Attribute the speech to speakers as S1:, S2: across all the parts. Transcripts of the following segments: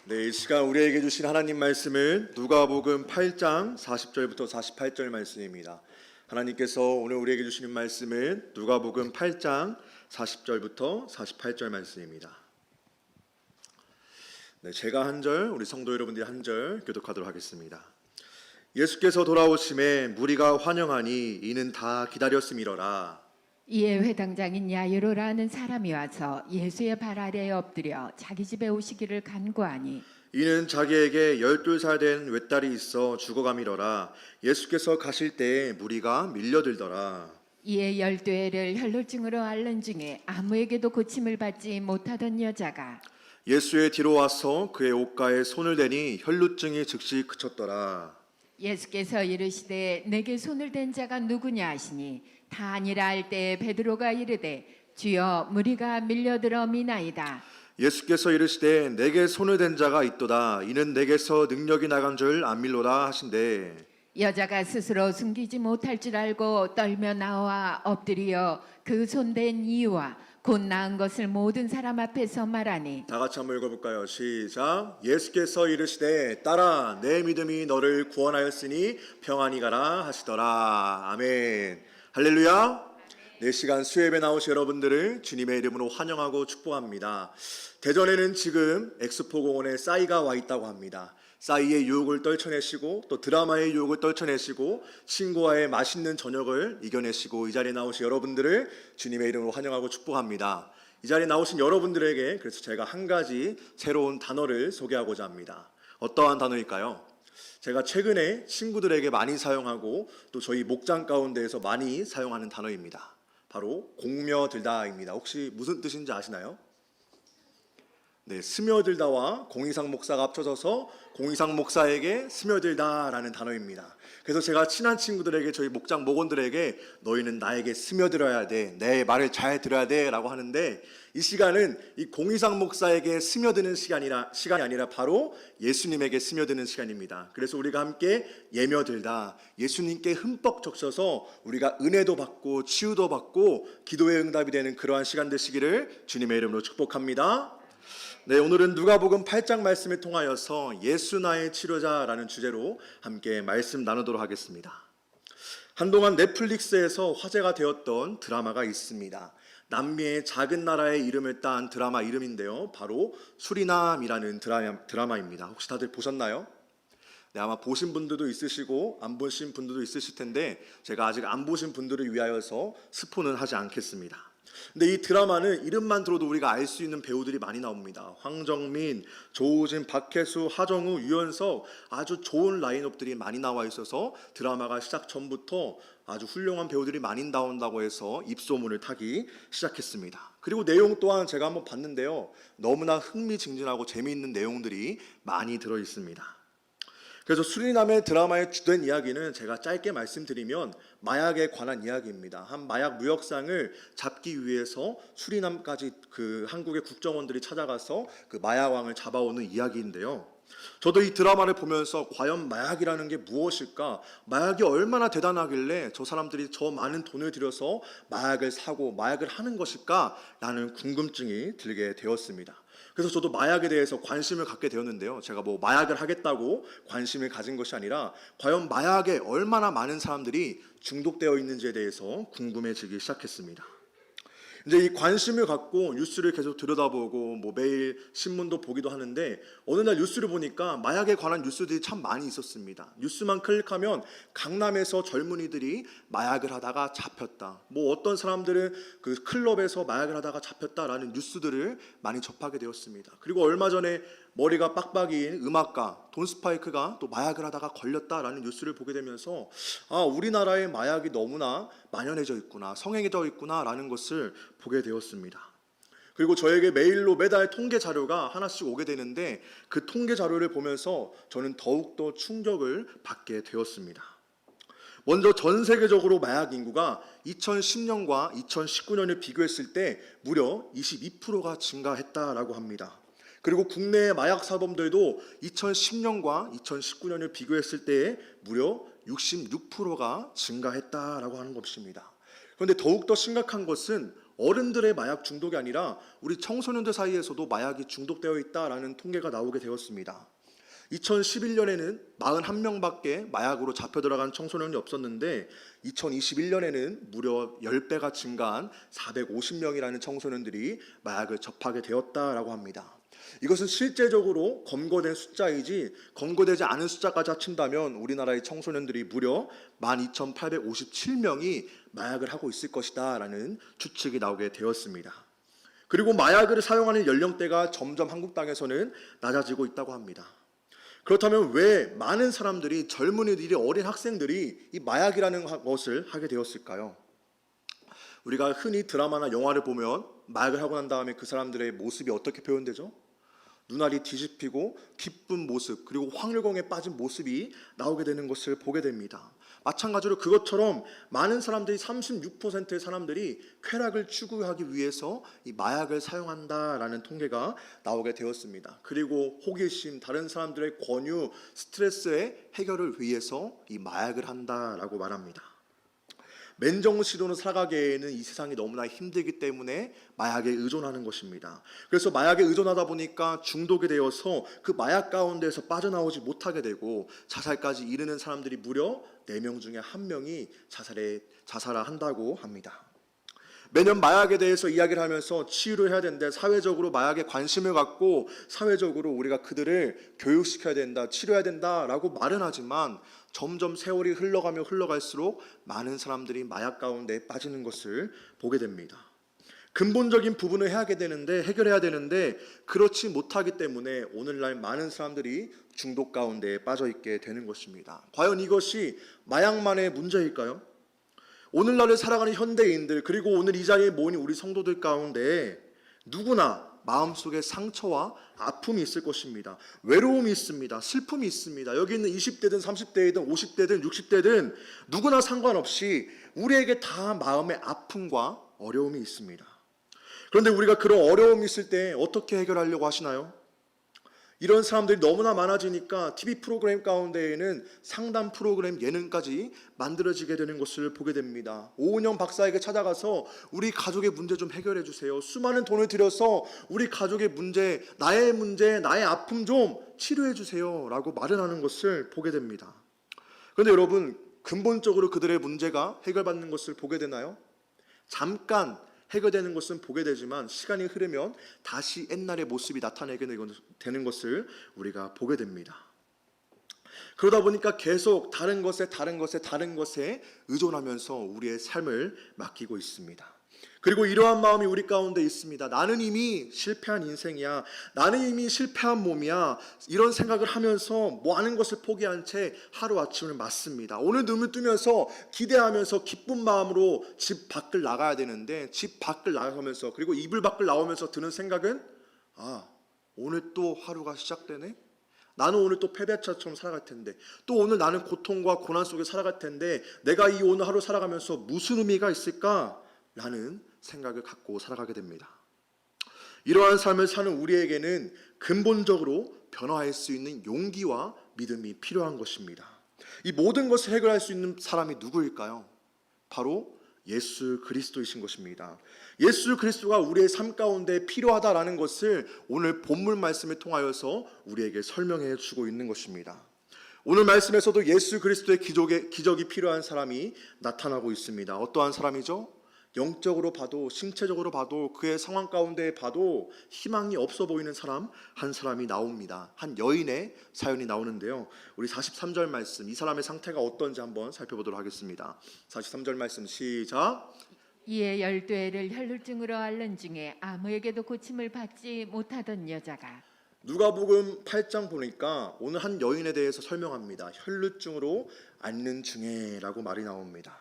S1: 네, 이 시간 우리에게 주신 하나님 말씀은 누가복음 8장 40절부터 48절 말씀입니다. 하나님께서 오늘 우리에게 주시는 말씀은 누가복음 8장 40절부터 48절 말씀입니다. 네, 제가 한 절, 우리 성도 여러분들이 한 절 교독하도록 하겠습니다. 예수께서 돌아오심에 무리가 환영하니 이는 다 기다렸음이로라.
S2: 이에 회당장인 야이로라는 사람이 와서 예수의 발 아래에 엎드려 자기 집에 오시기를 간구하니
S1: 이는 자기에게 12살 된 외딸이 있어 죽어감이로라. 예수께서 가실 때에 무리가 밀려들더라.
S2: 이에 12회를 혈루증으로 앓는 중에 아무에게도 고침을 받지 못하던 여자가
S1: 예수의 뒤로 와서 그의 옷가에 손을 대니 혈루증이 즉시 그쳤더라.
S2: 예수께서 이르시되 내게 손을 댄 자가 누구냐 하시니 다 아니라 할 때에 베드로가 이르되 주여 무리가 밀려들어 미나이다.
S1: 예수께서 이르시되 내게 손을 댄 자가 있도다. 이는 내게서 능력이 나간 줄 안밀로라 하신대.
S2: 여자가 스스로 숨기지 못할 줄 알고 떨며 나와 엎드려 그 손댄 이유와 곧 나은 것을 모든 사람 앞에서 말하니
S1: 다 같이 한번 읽어볼까요? 시작. 예수께서 이르시되 딸아 내 믿음이 너를 구원하였으니 평안히 가라 하시더라. 아멘. 할렐루야. 네, 시간 수예배 나오신 여러분들을 주님의 이름으로 환영하고 축복합니다. 대전에는 지금 엑스포 공원에 싸이가 와 있다고 합니다. 싸이의 유혹을 떨쳐내시고 또 드라마의 유혹을 떨쳐내시고 친구와의 맛있는 저녁을 이겨내시고 이 자리에 나오신 여러분들을 주님의 이름으로 환영하고 축복합니다. 이 자리에 나오신 여러분들에게 그래서 제가 한 가지 새로운 단어를 소개하고자 합니다. 어떠한 단어일까요? 제가 최근에 친구들에게 많이 사용하고 또 저희 목장 가운데에서 많이 사용하는 단어입니다. 바로 공며들다입니다. 혹시 무슨 뜻인지 아시나요? 네, 스며들다와 공이상 목사가 합쳐져서 공이상 목사에게 스며들다라는 단어입니다. 그래서 제가 친한 친구들에게 저희 목장 목원들에게 너희는 나에게 스며들어야 돼, 내 말을 잘 들어야 돼 라고 하는데 이 시간은 이 공이상 목사에게 스며드는 시간이 아니라 바로 예수님에게 스며드는 시간입니다. 그래서 우리가 함께 예며들다, 예수님께 흠뻑 적셔서 우리가 은혜도 받고 치유도 받고 기도의 응답이 되는 그러한 시간 되시기를 주님의 이름으로 축복합니다. 네, 오늘은 누가복음 8장 말씀을 통하여서 예수 나의 치료자라는 주제로 함께 말씀 나누도록 하겠습니다. 한동안 넷플릭스에서 화제가 되었던 드라마가 있습니다. 남미의 작은 나라의 이름을 딴 드라마 이름인데요. 바로 수리남이라는 드라마입니다. 혹시 다들 보셨나요? 네, 아마 보신 분들도 있으시고 안 보신 분들도 있으실 텐데 제가 아직 안 보신 분들을 위하여서 스포는 하지 않겠습니다. 근데 이 드라마는 이름만 들어도 우리가 알 수 있는 배우들이 많이 나옵니다. 황정민, 조우진, 박혜수, 하정우, 유연석 아주 좋은 라인업들이 많이 나와 있어서 드라마가 시작 전부터 아주 훌륭한 배우들이 많이 나온다고 해서 입소문을 타기 시작했습니다. 그리고 내용 또한 제가 한번 봤는데요. 너무나 흥미진진하고 재미있는 내용들이 많이 들어 있습니다. 그래서 수리남의 드라마의 주된 이야기는 제가 짧게 말씀드리면 마약에 관한 이야기입니다. 한 마약 무역상을 잡기 위해서 수리남까지 그 한국의 국정원들이 찾아가서 그 마약왕을 잡아오는 이야기인데요. 저도 이 드라마를 보면서 과연 마약이라는 게 무엇일까? 마약이 얼마나 대단하길래 저 사람들이 저 많은 돈을 들여서 마약을 사고 마약을 하는 것일까? 라는 궁금증이 들게 되었습니다. 그래서 저도 마약에 대해서 관심을 갖게 되었는데요. 제가 뭐 마약을 하겠다고 관심을 가진 것이 아니라 과연 마약에 얼마나 많은 사람들이 중독되어 있는지에 대해서 궁금해지기 시작했습니다. 이제 이 관심을 갖고 뉴스를 계속 들여다보고 뭐 매일 신문도 보기도 하는데 어느 날 뉴스를 보니까 마약에 관한 뉴스들이 참 많이 있었습니다. 뉴스만 클릭하면 강남에서 젊은이들이 마약을 하다가 잡혔다. 뭐 어떤 사람들은 그 클럽에서 마약을 하다가 잡혔다라는 뉴스들을 많이 접하게 되었습니다. 그리고 얼마 전에 머리가 빡빡이인 음악가 돈 스파이크가 또 마약을 하다가 걸렸다라는 뉴스를 보게 되면서 우리나라의 마약이 너무나 만연해져 있구나, 성행해져 있구나라는 것을 보게 되었습니다. 그리고 저에게 메일로 매달 통계 자료가 하나씩 오게 되는데 그 통계 자료를 보면서 저는 더욱더 충격을 받게 되었습니다. 먼저 전 세계적으로 마약 인구가 2010년과 2019년을 비교했을 때 무려 22%가 증가했다라고 합니다. 그리고 국내의 마약 사범들도 2010년과 2019년을 비교했을 때에 무려 66%가 증가했다라고 하는 것입니다. 그런데 더욱더 심각한 것은 어른들의 마약 중독이 아니라 우리 청소년들 사이에서도 마약이 중독되어 있다라는 통계가 나오게 되었습니다. 2011년에는 41명밖에 마약으로 잡혀 들어간 청소년이 없었는데 2021년에는 무려 10배가 증가한 450명이라는 청소년들이 마약을 접하게 되었다라고 합니다. 이것은 실제적으로 검거된 숫자이지 검거되지 않은 숫자까지 합친다면 우리나라의 청소년들이 무려 12,857명이 마약을 하고 있을 것이다 라는 추측이 나오게 되었습니다. 그리고 마약을 사용하는 연령대가 점점 한국 땅에서는 낮아지고 있다고 합니다. 그렇다면 왜 많은 사람들이, 젊은이들이, 어린 학생들이 이 마약이라는 것을 하게 되었을까요? 우리가 흔히 드라마나 영화를 보면 마약을 하고 난 다음에 그 사람들의 모습이 어떻게 표현되죠? 눈알이 뒤집히고 기쁜 모습, 그리고 황홀경에 빠진 모습이 나오게 되는 것을 보게 됩니다. 마찬가지로 그것처럼 많은 사람들이, 36%의 사람들이 쾌락을 추구하기 위해서 이 마약을 사용한다라는 통계가 나오게 되었습니다. 그리고 호기심, 다른 사람들의 권유, 스트레스의 해결을 위해서 이 마약을 한다라고 말합니다. 맨정신으로 살아가기에는 이 세상이 너무나 힘들기 때문에 마약에 의존하는 것입니다. 그래서 마약에 의존하다 보니까 중독이 되어서 그 마약 가운데에서 빠져나오지 못하게 되고 자살까지 이르는 사람들이 무려 4명 중에 1명이 자살한다고 합니다. 매년 마약에 대해서 이야기를 하면서 치유를 해야 되는데 사회적으로 마약에 관심을 갖고 사회적으로 우리가 그들을 교육시켜야 된다, 치료해야 된다라고 말은 하지만 점점 세월이 흘러갈수록 많은 사람들이 마약 가운데 빠지는 것을 보게 됩니다. 근본적인 부분을 해결해야 되는데 그렇지 못하기 때문에 오늘날 많은 사람들이 중독 가운데 빠져 있게 되는 것입니다. 과연 이것이 마약만의 문제일까요? 오늘날을 살아가는 현대인들, 그리고 오늘 이 자리에 모인 우리 성도들 가운데 누구나 마음속에 상처와 아픔이 있을 것입니다. 외로움이 있습니다. 슬픔이 있습니다. 여기 있는 20대든 30대든 50대든 60대든 누구나 상관없이 우리에게 다 마음의 아픔과 어려움이 있습니다. 그런데 우리가 그런 어려움이 있을 때 어떻게 해결하려고 하시나요? 이런 사람들이 너무나 많아지니까 TV 프로그램 가운데에는 상담 프로그램, 예능까지 만들어지게 되는 것을 보게 됩니다. 오은영 박사에게 찾아가서 우리 가족의 문제 좀 해결해 주세요. 수많은 돈을 들여서 우리 가족의 문제, 나의 아픔 좀 치료해 주세요 라고 말을 하는 것을 보게 됩니다. 그런데 여러분, 근본적으로 그들의 문제가 해결받는 것을 보게 되나요? 잠깐 해결되는 것은 보게 되지만 시간이 흐르면 다시 옛날의 모습이 나타나게 되는 것을 우리가 보게 됩니다. 그러다 보니까 계속 다른 것에 의존하면서 우리의 삶을 맡기고 있습니다. 그리고 이러한 마음이 우리 가운데 있습니다. 나는 이미 실패한 인생이야. 나는 이미 실패한 몸이야. 이런 생각을 하면서 많은 것을 포기한 채 하루아침을 맞습니다. 오늘 눈을 뜨면서 기대하면서 기쁜 마음으로 집 밖을 나가야 되는데 집 밖을 나가면서, 그리고 이불 밖을 나오면서 드는 생각은 오늘 또 하루가 시작되네? 나는 오늘 또 패배자처럼 살아갈 텐데, 또 오늘 나는 고통과 고난 속에 살아갈 텐데 내가 이 오늘 하루 살아가면서 무슨 의미가 있을까? 라는 생각을 갖고 살아가게 됩니다. 이러한 삶을 사는 우리에게는 근본적으로 변화할 수 있는 용기와 믿음이 필요한 것입니다. 이 모든 것을 해결할 수 있는 사람이 누구일까요? 바로 예수 그리스도이신 것입니다. 예수 그리스도가 우리의 삶 가운데 필요하다라는 것을 오늘 본문 말씀을 통하여서 우리에게 설명해 주고 있는 것입니다. 오늘 말씀에서도 예수 그리스도의 기적이 필요한 사람이 나타나고 있습니다. 어떠한 사람이죠? 영적으로 봐도, 신체적으로 봐도, 그의 상황 가운데 봐도 희망이 없어 보이는 사람 한 사람이 나옵니다. 한 여인의 사연이 나오는데요, 우리 43절 말씀, 이 사람의 상태가 어떤지 한번 살펴보도록 하겠습니다. 43절 말씀 시작.
S2: 이에 12해를 혈루증으로 앓는 중에 아무에게도 고침을 받지 못하던 여자가.
S1: 누가복음 8장 보니까 오늘 한 여인에 대해서 설명합니다. 혈루증으로 앓는 중에라고 말이 나옵니다.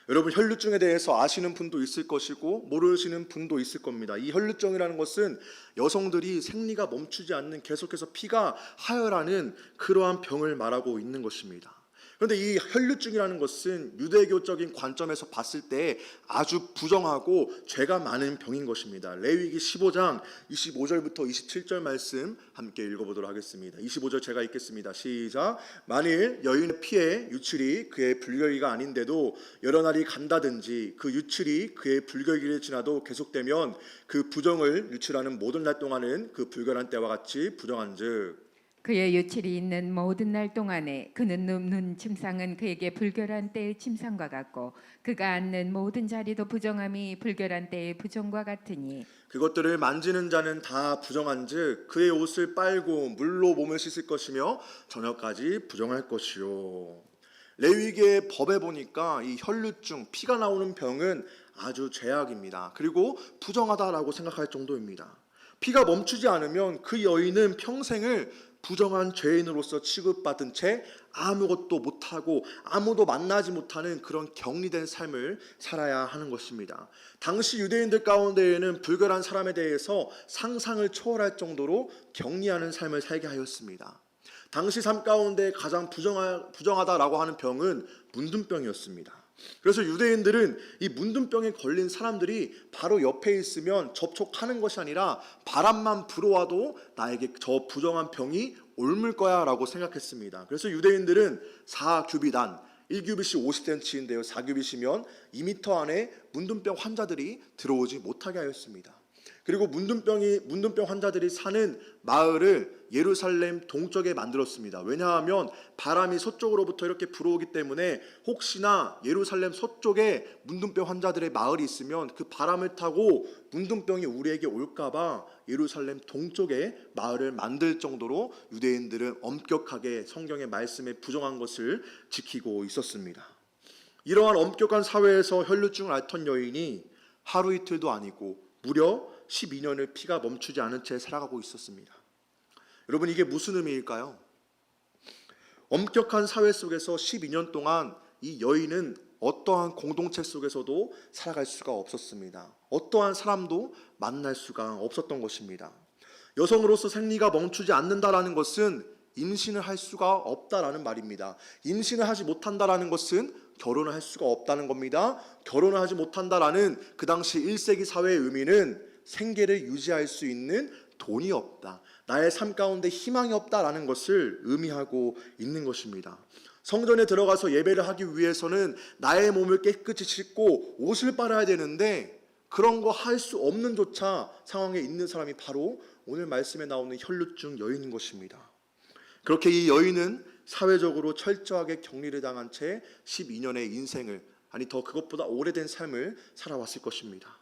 S1: 여러분, 혈루증에 대해서 아시는 분도 있을 것이고 모르시는 분도 있을 겁니다. 이 혈루증이라는 것은 여성들이 생리가 멈추지 않는, 계속해서 피가 하혈하는 그러한 병을 말하고 있는 것입니다. 그런데 이 혈루증이라는 것은 유대교적인 관점에서 봤을 때 아주 부정하고 죄가 많은 병인 것입니다. 레위기 15장 25절부터 27절 말씀 함께 읽어보도록 하겠습니다. 25절 제가 읽겠습니다. 시작. 만일 여인의 피에 유출이 그의 불결기가 아닌데도 여러 날이 간다든지 그 유출이 그의 불결기를 지나도 계속되면 그 부정을 유출하는 모든 날 동안은 그 불결한 때와 같이 부정한즉
S2: 그의 유출이 있는 모든 날 동안에 그는 눕는 침상은 그에게 불결한 때의 침상과 같고 그가 앉는 모든 자리도 부정함이 불결한 때의 부정과 같으니
S1: 그것들을 만지는 자는 다 부정한즉 그의 옷을 빨고 물로 몸을 씻을 것이며 저녁까지 부정할 것이요. 레위기의 법에 보니까 이 혈루증, 피가 나오는 병은 아주 죄악입니다. 그리고 부정하다라고 생각할 정도입니다. 피가 멈추지 않으면 그 여인은 평생을 부정한 죄인으로서 취급받은 채 아무것도 못하고 아무도 만나지 못하는 그런 격리된 삶을 살아야 하는 것입니다. 당시 유대인들 가운데에는 불결한 사람에 대해서 상상을 초월할 정도로 격리하는 삶을 살게 하였습니다. 당시 삶 가운데 가장 부정하다라고 하는 병은 문둥병이었습니다. 그래서 유대인들은 이 문둥병에 걸린 사람들이 바로 옆에 있으면 접촉하는 것이 아니라 바람만 불어와도 나에게 저 부정한 병이 옮을 거야 라고 생각했습니다. 그래서 유대인들은 4규빗 1규빗이 50cm인데요 4규빗이면 2m 안에 문둥병 환자들이 들어오지 못하게 하였습니다. 그리고 문둥병 환자들이 사는 마을을 예루살렘 동쪽에 만들었습니다. 왜냐하면 바람이 서쪽으로부터 이렇게 불어오기 때문에 혹시나 예루살렘 서쪽에 문둥병 환자들의 마을이 있으면 그 바람을 타고 문둥병이 우리에게 올까봐 예루살렘 동쪽에 마을을 만들 정도로 유대인들은 엄격하게 성경의 말씀에 부정한 것을 지키고 있었습니다. 이러한 엄격한 사회에서 혈루증을 앓던 여인이 하루 이틀도 아니고 무려 12년을 피가 멈추지 않은 채 살아가고 있었습니다. 여러분, 이게 무슨 의미일까요? 엄격한 사회 속에서 12년 동안 이 여인은 어떠한 공동체 속에서도 살아갈 수가 없었습니다. 어떠한 사람도 만날 수가 없었던 것입니다. 여성으로서 생리가 멈추지 않는다라는 것은 임신을 할 수가 없다라는 말입니다. 임신을 하지 못한다라는 것은 결혼을 할 수가 없다는 겁니다. 결혼을 하지 못한다라는 그 당시 1세기 사회의 의미는 생계를 유지할 수 있는 돈이 없다, 나의 삶 가운데 희망이 없다라는 것을 의미하고 있는 것입니다. 성전에 들어가서 예배를 하기 위해서는 나의 몸을 깨끗이 씻고 옷을 빨아야 되는데 그런 거 할 수 없는 조차 상황에 있는 사람이 바로 오늘 말씀에 나오는 혈루증 여인인 것입니다. 그렇게 이 여인은 사회적으로 철저하게 격리를 당한 채 12년의 인생을, 아니 더 그것보다 오래된 삶을 살아왔을 것입니다.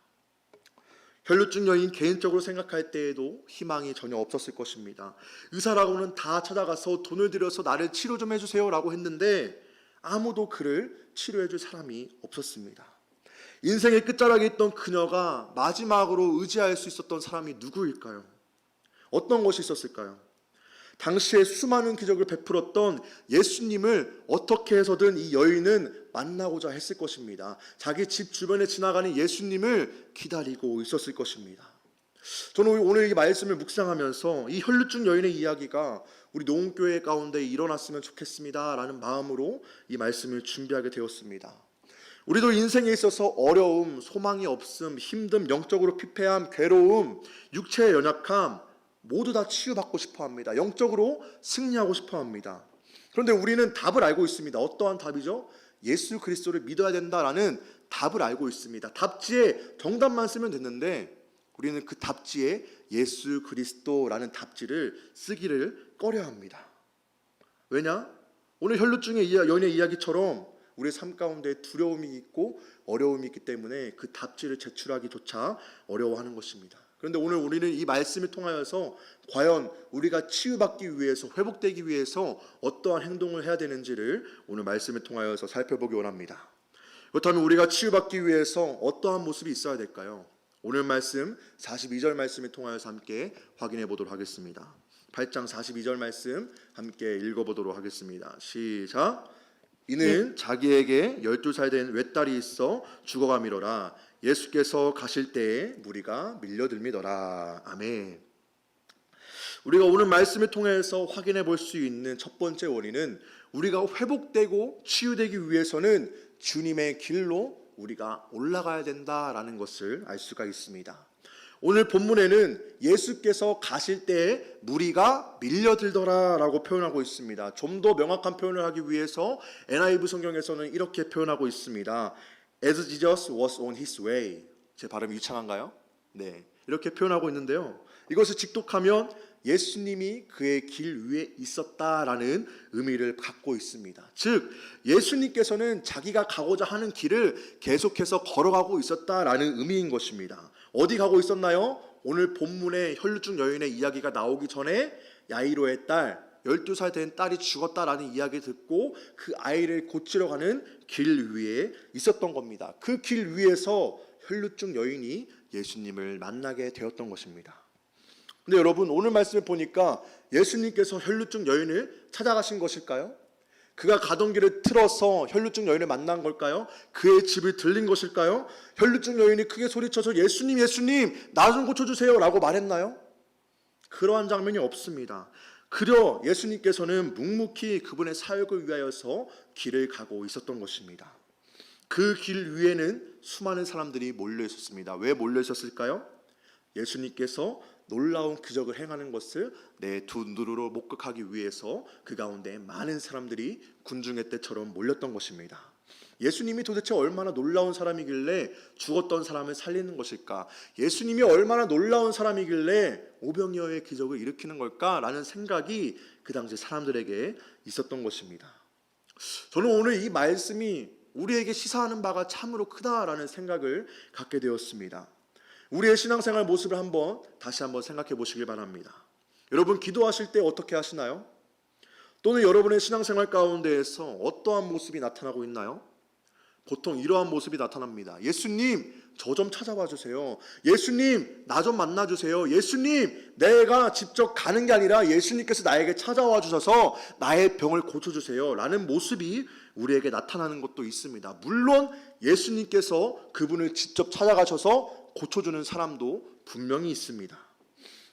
S1: 혈루증 여인 개인적으로 생각할 때에도 희망이 전혀 없었을 것입니다. 의사라고는 다 찾아가서 돈을 들여서 나를 치료 좀 해주세요 라고 했는데 아무도 그를 치료해 줄 사람이 없었습니다. 인생의 끝자락에 있던 그녀가 마지막으로 의지할 수 있었던 사람이 누구일까요? 어떤 것이 있었을까요? 당시에 수많은 기적을 베풀었던 예수님을 어떻게 해서든 이 여인은 만나고자 했을 것입니다. 자기 집 주변에 지나가는 예수님을 기다리고 있었을 것입니다. 저는 오늘 이 말씀을 묵상하면서 이 혈루증 여인의 이야기가 우리 노원교회 가운데 일어났으면 좋겠습니다 라는 마음으로 이 말씀을 준비하게 되었습니다. 우리도 인생에 있어서 어려움, 소망이 없음, 힘듦, 영적으로 피폐함, 괴로움, 육체의 연약함 모두 다 치유받고 싶어합니다. 영적으로 승리하고 싶어합니다. 그런데 우리는 답을 알고 있습니다. 어떠한 답이죠? 예수 그리스도를 믿어야 된다라는 답을 알고 있습니다. 답지에 정답만 쓰면 됐는데 우리는 그 답지에 예수 그리스도라는 답지를 쓰기를 꺼려합니다. 왜냐? 오늘 혈루증의 여인의 이야기처럼 우리의 삶 가운데 두려움이 있고 어려움이 있기 때문에 그 답지를 제출하기조차 어려워하는 것입니다. 그런데 오늘 우리는 이 말씀을 통하여서 과연 우리가 치유받기 위해서, 회복되기 위해서 어떠한 행동을 해야 되는지를 오늘 말씀을 통하여서 살펴보기 원합니다. 그렇다면 우리가 치유받기 위해서 어떠한 모습이 있어야 될까요? 오늘 말씀 42절 말씀을 통하여서 함께 확인해 보도록 하겠습니다. 8장 42절 말씀 함께 읽어보도록 하겠습니다. 시작. 이는 자기에게 12살 된 외딸이 있어 죽어가미로라. 예수께서 가실 때에 무리가 밀려들미더라. 아멘. 우리가 오늘 말씀을 통해서 확인해 볼 수 있는 첫 번째 원인은 우리가 회복되고 치유되기 위해서는 주님의 길로 우리가 올라가야 된다라는 것을 알 수가 있습니다. 오늘 본문에는 예수께서 가실 때에 무리가 밀려들더라라고 표현하고 있습니다. 좀 더 명확한 표현을 하기 위해서 NIV 성경에서는 이렇게 표현하고 있습니다. As Jesus was on his way. 제 발음이 유창한가요? 네, 이렇게 표현하고 있는데요. 이것을 직독하면 예수님이 그의 길 위에 있었다라는 의미를 갖고 있습니다. 즉 예수님께서는 자기가 가고자 하는 길을 계속해서 걸어가고 있었다라는 의미인 것입니다. 어디 가고 있었나요? 오늘 본문에 혈루증 여인의 이야기가 나오기 전에 야이로의 딸 12살 된 딸이 죽었다라는 이야기 듣고 그 아이를 고치러 가는 길 위에 있었던 겁니다. 그 길 위에서 혈루증 여인이 예수님을 만나게 되었던 것입니다. 근데 여러분 오늘 말씀을 보니까 예수님께서 혈루증 여인을 찾아가신 것일까요? 그가 가던 길을 틀어서 혈루증 여인을 만난 걸까요? 그의 집을 들린 것일까요? 혈루증 여인이 크게 소리쳐서 예수님 예수님 나 좀 고쳐주세요 라고 말했나요? 그러한 장면이 없습니다. 그저 예수님께서는 묵묵히 그분의 사역을 위하여서 길을 가고 있었던 것입니다. 그 길 위에는 수많은 사람들이 몰려 있었습니다. 왜 몰려 있었을까요? 예수님께서 놀라운 기적을 행하는 것을 내 두 눈으로 목격하기 위해서 그 가운데 많은 사람들이 군중의 때처럼 몰렸던 것입니다. 예수님이 도대체 얼마나 놀라운 사람이길래 죽었던 사람을 살리는 것일까? 예수님이 얼마나 놀라운 사람이길래 오병이어의 기적을 일으키는 걸까라는 생각이 그 당시 사람들에게 있었던 것입니다. 저는 오늘 이 말씀이 우리에게 시사하는 바가 참으로 크다라는 생각을 갖게 되었습니다. 우리의 신앙생활 모습을 다시 한번 생각해 보시길 바랍니다. 여러분 기도하실 때 어떻게 하시나요? 또는 여러분의 신앙생활 가운데에서 어떠한 모습이 나타나고 있나요? 보통 이러한 모습이 나타납니다. 예수님 저 좀 찾아와 주세요. 예수님 나 좀 만나 주세요. 예수님 내가 직접 가는 게 아니라 예수님께서 나에게 찾아와 주셔서 나의 병을 고쳐주세요 라는 모습이 우리에게 나타나는 것도 있습니다. 물론 예수님께서 그분을 직접 찾아가셔서 고쳐주는 사람도 분명히 있습니다.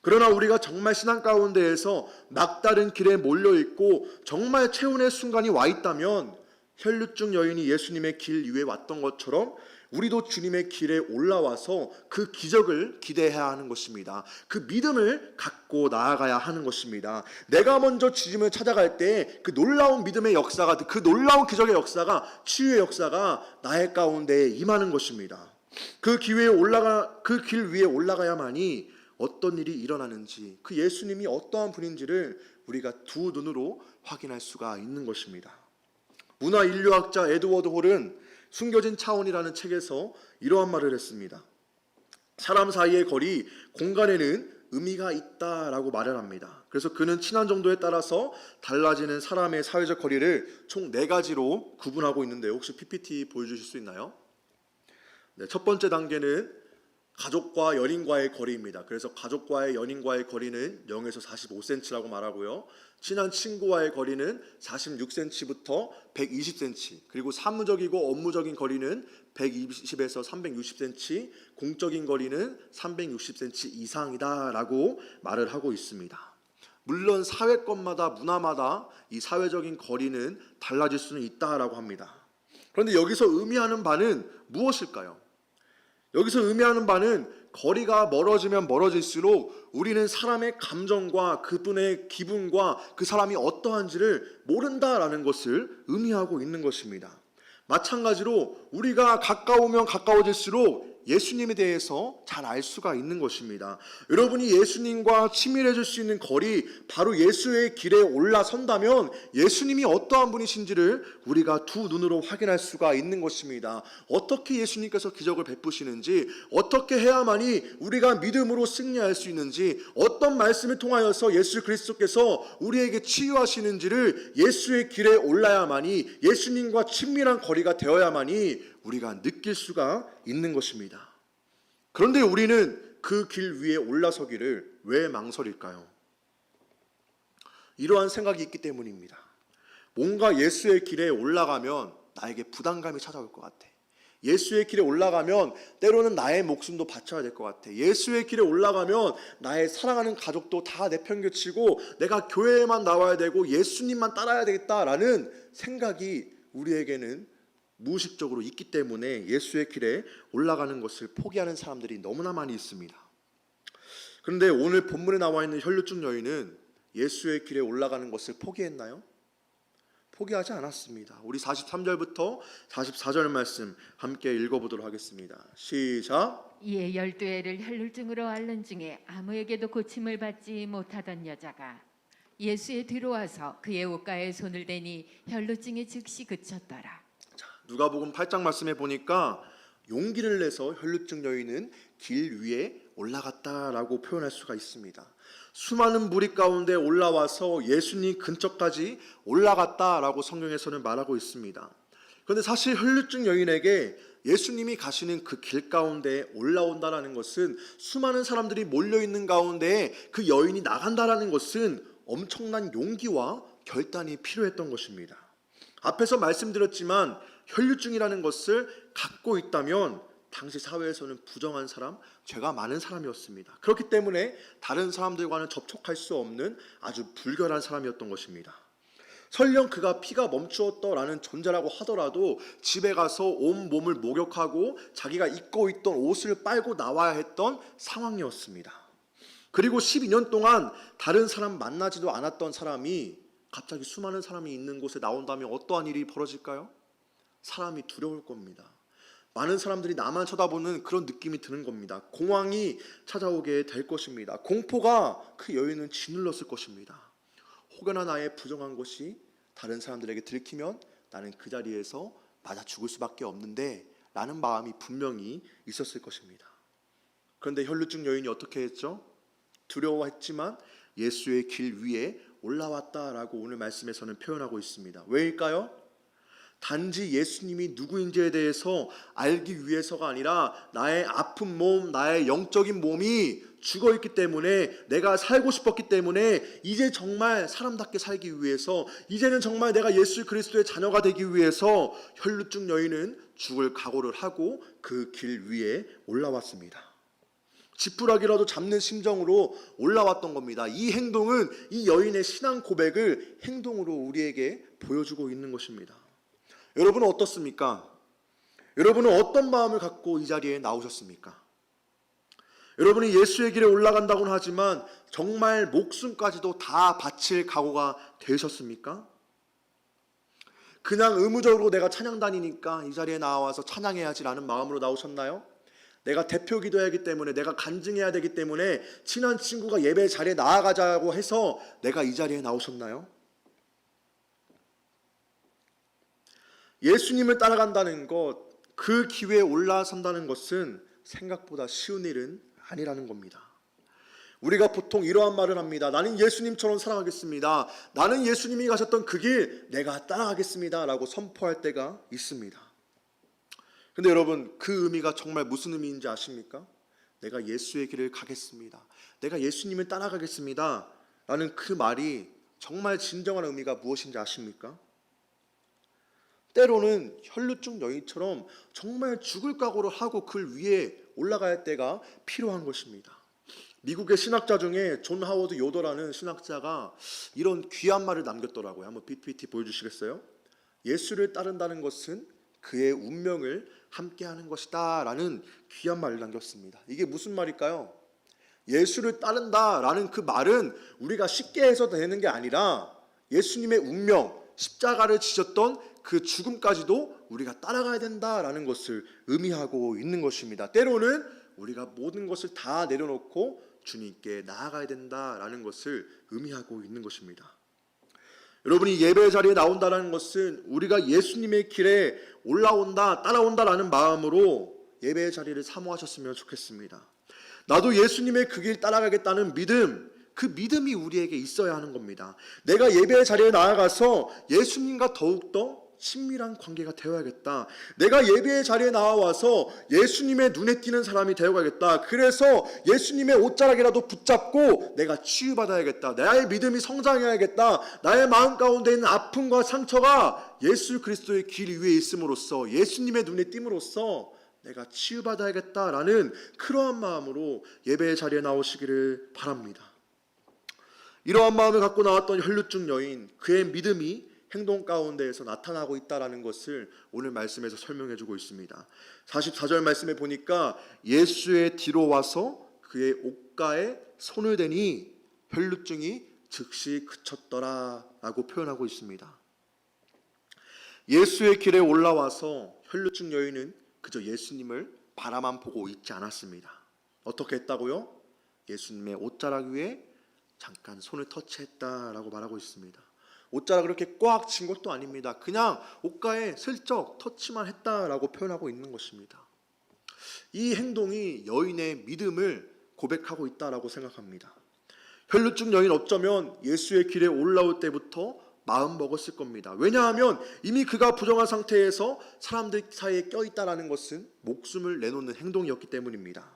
S1: 그러나 우리가 정말 신앙 가운데에서 막다른 길에 몰려있고 정말 최후의 순간이 와 있다면 혈루증 여인이 예수님의 길 위에 왔던 것처럼 우리도 주님의 길에 올라와서 그 기적을 기대해야 하는 것입니다. 그 믿음을 갖고 나아가야 하는 것입니다. 내가 먼저 주님을 찾아갈 때 그 놀라운 믿음의 역사가, 그 놀라운 기적의 역사가, 치유의 역사가 나의 가운데 임하는 것입니다. 그 길 위에 올라가야만이 어떤 일이 일어나는지, 그 예수님이 어떠한 분인지를 우리가 두 눈으로 확인할 수가 있는 것입니다. 문화인류학자 에드워드 홀은 숨겨진 차원이라는 책에서 이러한 말을 했습니다. 사람 사이의 거리, 공간에는 의미가 있다라고 말을 합니다. 그래서 그는 친한 정도에 따라서 달라지는 사람의 사회적 거리를 총 4가지로 구분하고 있는데 혹시 PPT 보여주실 수 있나요? 네, 첫 번째 단계는 가족과 연인과의 거리입니다. 그래서 가족과의 연인과의 거리는 0에서 45cm라고 말하고요. 친한 친구와의 거리는 46cm부터 120cm, 그리고 사무적이고 업무적인 거리는 120에서 360cm, 공적인 거리는 360cm 이상이다라고 말을 하고 있습니다. 물론 사회권마다 문화마다 이 사회적인 거리는 달라질 수는 있다라고 합니다. 그런데 여기서 의미하는 바는 무엇일까요? 여기서 의미하는 바는 거리가 멀어지면 멀어질수록 우리는 사람의 감정과 그분의 기분과 그 사람이 어떠한지를 모른다라는 것을 의미하고 있는 것입니다. 마찬가지로 우리가 가까우면 가까워질수록 예수님에 대해서 잘 알 수가 있는 것입니다. 여러분이 예수님과 친밀해질 수 있는 거리, 바로 예수의 길에 올라선다면 예수님이 어떠한 분이신지를 우리가 두 눈으로 확인할 수가 있는 것입니다. 어떻게 예수님께서 기적을 베푸시는지, 어떻게 해야만이 우리가 믿음으로 승리할 수 있는지, 어떤 말씀을 통하여서 예수 그리스도께서 우리에게 치유하시는지를 예수의 길에 올라야만이, 예수님과 친밀한 거리가 되어야만이 우리가 느낄 수가 있는 것입니다. 그런데 우리는 그 길 위에 올라서기를 왜 망설일까요? 이러한 생각이 있기 때문입니다. 뭔가 예수의 길에 올라가면 나에게 부담감이 찾아올 것 같아. 예수의 길에 올라가면 때로는 나의 목숨도 바쳐야 될 것 같아. 예수의 길에 올라가면 나의 사랑하는 가족도 다 내팽개치고 내가 교회에만 나와야 되고 예수님만 따라야 되겠다라는 생각이 우리에게는 무의식적으로 있기 때문에 예수의 길에 올라가는 것을 포기하는 사람들이 너무나 많이 있습니다. 그런데 오늘 본문에 나와 있는 혈루증 여인은 예수의 길에 올라가는 것을 포기했나요? 포기하지 않았습니다. 우리 43절부터 44절 말씀 함께 읽어보도록 하겠습니다. 시작.
S2: 이에 12회를 혈루증으로 앓는 중에 아무에게도 고침을 받지 못하던 여자가 예수의 뒤로 와서 그의 옷가에 손을 대니 혈루증이 즉시 그쳤더라.
S1: 누가복음 8장 말씀에 보니까 용기를 내서 혈루증 여인은 길 위에 올라갔다라고 표현할 수가 있습니다. 수많은 무리 가운데 올라와서 예수님 근처까지 올라갔다라고 성경에서는 말하고 있습니다. 그런데 사실 혈루증 여인에게 예수님이 가시는 그 길 가운데 올라온다라는 것은 수많은 사람들이 몰려있는 가운데 그 여인이 나간다라는 것은 엄청난 용기와 결단이 필요했던 것입니다. 앞에서 말씀드렸지만 혈루증이라는 것을 갖고 있다면 당시 사회에서는 부정한 사람, 죄가 많은 사람이었습니다. 그렇기 때문에 다른 사람들과는 접촉할 수 없는 아주 불결한 사람이었던 것입니다. 설령 그가 피가 멈추었더라는 존재라고 하더라도 집에 가서 온 몸을 목욕하고 자기가 입고 있던 옷을 빨고 나와야 했던 상황이었습니다. 그리고 12년 동안 다른 사람 만나지도 않았던 사람이 갑자기 수많은 사람이 있는 곳에 나온다면 어떠한 일이 벌어질까요? 사람이 두려울 겁니다. 많은 사람들이 나만 쳐다보는 그런 느낌이 드는 겁니다. 공황이 찾아오게 될 것입니다. 공포가 그 여인은 짓눌렀을 것입니다. 혹여나 나의 부정한 것이 다른 사람들에게 들키면 나는 그 자리에서 맞아 죽을 수밖에 없는데 라는 마음이 분명히 있었을 것입니다. 그런데 혈루증 여인이 어떻게 했죠? 두려워했지만 예수의 길 위에 올라왔다라고 오늘 말씀에서는 표현하고 있습니다. 왜일까요? 단지 예수님이 누구인지에 대해서 알기 위해서가 아니라 나의 아픈 몸, 나의 영적인 몸이 죽어있기 때문에 내가 살고 싶었기 때문에 이제 정말 사람답게 살기 위해서 이제는 정말 내가 예수 그리스도의 자녀가 되기 위해서 혈루증 여인은 죽을 각오를 하고 그 길 위에 올라왔습니다. 지푸라기라도 잡는 심정으로 올라왔던 겁니다. 이 행동은 이 여인의 신앙 고백을 행동으로 우리에게 보여주고 있는 것입니다. 여러분은 어떻습니까? 여러분은 어떤 마음을 갖고 이 자리에 나오셨습니까? 여러분이 예수의 길에 올라간다고는 하지만 정말 목숨까지도 다 바칠 각오가 되셨습니까? 그냥 의무적으로 내가 찬양단이니까 이 자리에 나와서 찬양해야지라는 마음으로 나오셨나요? 내가 대표 기도해야 하기 때문에 내가 간증해야 되기 때문에 친한 친구가 예배 자리에 나아가자고 해서 내가 이 자리에 나오셨나요? 예수님을 따라간다는 것, 그 기회에 올라선다는 것은 생각보다 쉬운 일은 아니라는 겁니다. 우리가 보통 이러한 말을 합니다. 나는 예수님처럼 살아가겠습니다. 나는 예수님이 가셨던 그 길 내가 따라가겠습니다 라고 선포할 때가 있습니다. 근데 여러분, 그 의미가 정말 무슨 의미인지 아십니까? 내가 예수의 길을 가겠습니다. 내가 예수님을 따라가겠습니다 라는 그 말이 정말 진정한 의미가 무엇인지 아십니까? 때로는 혈루증 여인처럼 정말 죽을 각오를 하고 그 위에 올라가야 할 때가 필요한 것입니다. 미국의 신학자 중에 존 하워드 요더라는 신학자가 이런 귀한 말을 남겼더라고요. 한번 PPT 보여주시겠어요? 예수를 따른다는 것은 그의 운명을 함께하는 것이다 라는 귀한 말을 남겼습니다. 이게 무슨 말일까요? 예수를 따른다라는 그 말은 우리가 쉽게 해서 되는 게 아니라 예수님의 운명, 십자가를 지셨던 그 죽음까지도 우리가 따라가야 된다라는 것을 의미하고 있는 것입니다. 때로는 우리가 모든 것을 다 내려놓고 주님께 나아가야 된다라는 것을 의미하고 있는 것입니다. 여러분이 예배 자리에 나온다는 것은 우리가 예수님의 길에 올라온다, 따라온다라는 마음으로 예배 자리를 사모하셨으면 좋겠습니다. 나도 예수님의 그 길 따라가겠다는 믿음, 그 믿음이 우리에게 있어야 하는 겁니다. 내가 예배 자리에 나아가서 예수님과 더욱더 친밀한 관계가 되어야겠다. 내가 예배의 자리에 나와서 예수님의 눈에 띄는 사람이 되어가겠다. 그래서 예수님의 옷자락이라도 붙잡고 내가 치유받아야겠다. 나의 믿음이 성장해야겠다. 나의 마음 가운데 있는 아픔과 상처가 예수 그리스도의 길 위에 있음으로써, 예수님의 눈에 띄므로써 내가 치유받아야겠다라는 그러한 마음으로 예배의 자리에 나오시기를 바랍니다. 이러한 마음을 갖고 나왔던 혈루증 여인, 그의 믿음이 행동 가운데에서 나타나고 있다는 것을 오늘 말씀에서 설명해 주고 있습니다. 44절 말씀에 보니까 예수의 뒤로 와서 그의 옷가에 손을 대니 혈루증이 즉시 그쳤더라 라고 표현하고 있습니다. 예수의 길에 올라와서 혈루증 여인은 그저 예수님을 바라만 보고 있지 않았습니다. 어떻게 했다고요? 예수님의 옷자락 위에 잠깐 손을 터치했다라고 말하고 있습니다. 옷자락을 그렇게 꽉 쥔 것도 아닙니다. 그냥 옷가에 슬쩍 터치만 했다라고 표현하고 있는 것입니다. 이 행동이 여인의 믿음을 고백하고 있다라고 생각합니다. 혈루증 여인 어쩌면 예수의 길에 올라올 때부터 마음 먹었을 겁니다. 왜냐하면 이미 그가 부정한 상태에서 사람들 사이에 껴있다라는 것은 목숨을 내놓는 행동이었기 때문입니다.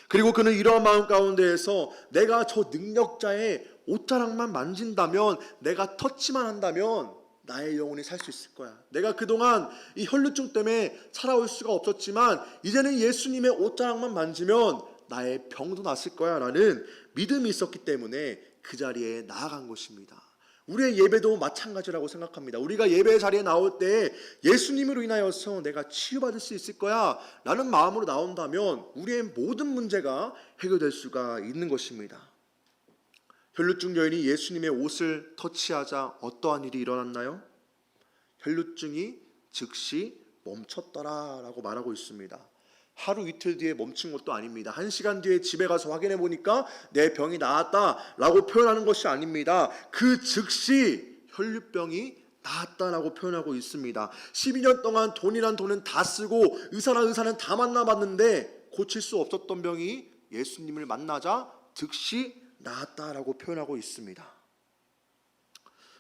S1: 그리고 그는 이러한 마음 가운데에서 내가 저 능력자의 옷자락만 만진다면, 내가 터치만 한다면 나의 영혼이 살 수 있을 거야. 내가 그동안 이 혈루증 때문에 살아올 수가 없었지만 이제는 예수님의 옷자락만 만지면 나의 병도 났을 거야 라는 믿음이 있었기 때문에 그 자리에 나아간 것입니다. 우리의 예배도 마찬가지라고 생각합니다. 우리가 예배 자리에 나올 때 예수님으로 인하여서 내가 치유받을 수 있을 거야 라는 마음으로 나온다면 우리의 모든 문제가 해결될 수가 있는 것입니다. 혈루증 여인이 예수님의 옷을 터치하자 어떠한 일이 일어났나요? 혈루증이 즉시 멈췄더라 라고 말하고 있습니다. 하루 이틀 뒤에 멈춘 것도 아닙니다. 1시간 뒤에 집에 가서 확인해 보니까 내 병이 나았다라고 표현하는 것이 아닙니다. 그 즉시 혈루병이 나았다라고 표현하고 있습니다. 12년 동안 돈이란 돈은 다 쓰고 의사는 다 만나봤는데 고칠 수 없었던 병이 예수님을 만나자 즉시 나았다라고 표현하고 있습니다.